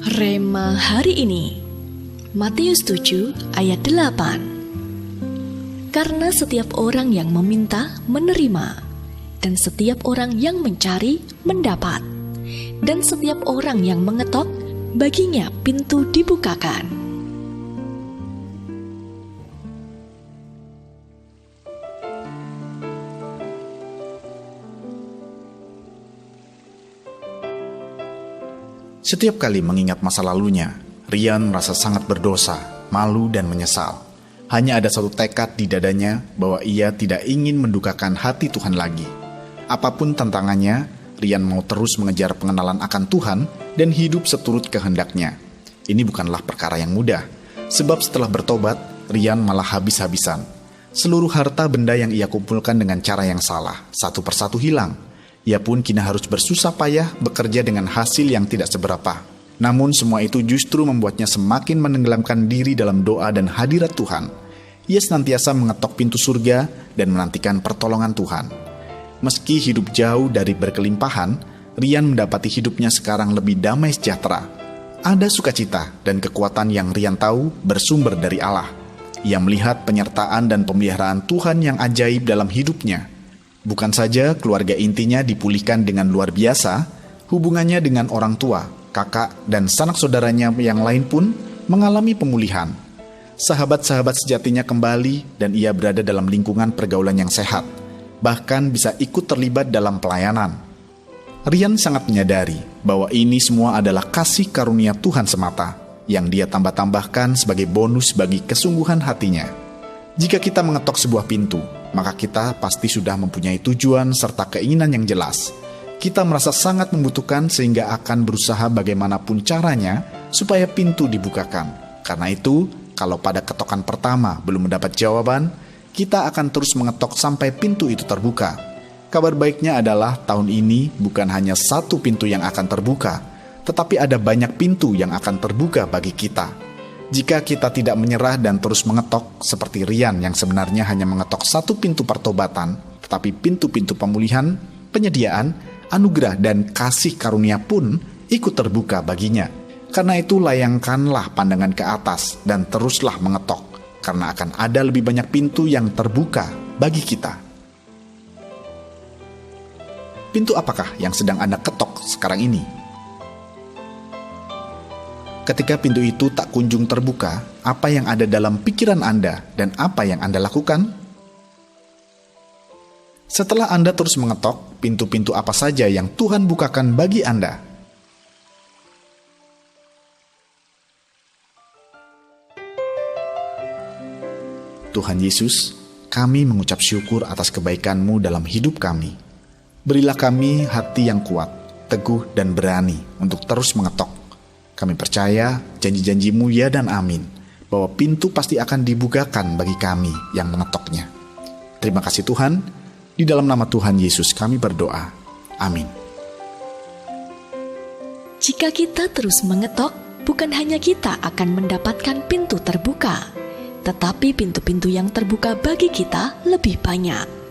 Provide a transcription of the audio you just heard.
Rema hari ini, Matius 7 ayat 8. Karena setiap orang yang meminta menerima, dan setiap orang yang mencari mendapat, dan setiap orang yang mengetok baginya pintu dibukakan. Setiap kali mengingat masa lalunya, Rian merasa sangat berdosa, malu dan menyesal. Hanya ada satu tekad di dadanya bahwa ia tidak ingin mendukakan hati Tuhan lagi. Apapun tantangannya, Rian mau terus mengejar pengenalan akan Tuhan dan hidup seturut kehendaknya. Ini bukanlah perkara yang mudah, sebab setelah bertobat, Rian malah habis-habisan. Seluruh harta benda yang ia kumpulkan dengan cara yang salah, satu persatu hilang. Ia pun kini harus bersusah payah bekerja dengan hasil yang tidak seberapa. Namun semua itu justru membuatnya semakin menenggelamkan diri dalam doa dan hadirat Tuhan. Ia senantiasa mengetok pintu surga dan menantikan pertolongan Tuhan. Meski hidup jauh dari berkelimpahan, Rian mendapati hidupnya sekarang lebih damai sejahtera. Ada sukacita dan kekuatan yang Rian tahu bersumber dari Allah. Ia melihat penyertaan dan pemeliharaan Tuhan yang ajaib dalam hidupnya. Bukan saja keluarga intinya dipulihkan dengan luar biasa, hubungannya dengan orang tua, kakak, dan sanak saudaranya yang lain pun mengalami pemulihan. Sahabat-sahabat sejatinya kembali dan ia berada dalam lingkungan pergaulan yang sehat, bahkan bisa ikut terlibat dalam pelayanan. Rian sangat menyadari bahwa ini semua adalah kasih karunia Tuhan semata, yang dia tambah-tambahkan sebagai bonus bagi kesungguhan hatinya. Jika kita mengetok sebuah pintu, maka kita pasti sudah mempunyai tujuan serta keinginan yang jelas. Kita merasa sangat membutuhkan sehingga akan berusaha bagaimanapun caranya supaya pintu dibukakan. Karena itu, kalau pada ketokan pertama belum mendapat jawaban, kita akan terus mengetok sampai pintu itu terbuka. Kabar baiknya adalah tahun ini bukan hanya satu pintu yang akan terbuka, tetapi ada banyak pintu yang akan terbuka bagi kita. Jika kita tidak menyerah dan terus mengetok, seperti Rian yang sebenarnya hanya mengetok satu pintu pertobatan, tetapi pintu-pintu pemulihan, penyediaan, anugerah, dan kasih karunia pun ikut terbuka baginya. Karena itu layangkanlah pandangan ke atas dan teruslah mengetok, karena akan ada lebih banyak pintu yang terbuka bagi kita. Pintu apakah yang sedang Anda ketok sekarang ini? Ketika pintu itu tak kunjung terbuka, apa yang ada dalam pikiran Anda dan apa yang Anda lakukan? Setelah Anda terus mengetok, pintu-pintu apa saja yang Tuhan bukakan bagi Anda? Tuhan Yesus, kami mengucap syukur atas kebaikan-Mu dalam hidup kami. Berilah kami hati yang kuat, teguh dan berani untuk terus mengetok. Kami percaya janji-janji-Mu ya dan amin, bahwa pintu pasti akan dibukakan bagi kami yang mengetoknya. Terima kasih Tuhan, di dalam nama Tuhan Yesus kami berdoa. Amin. Jika kita terus mengetok, bukan hanya kita akan mendapatkan pintu terbuka, tetapi pintu-pintu yang terbuka bagi kita lebih banyak.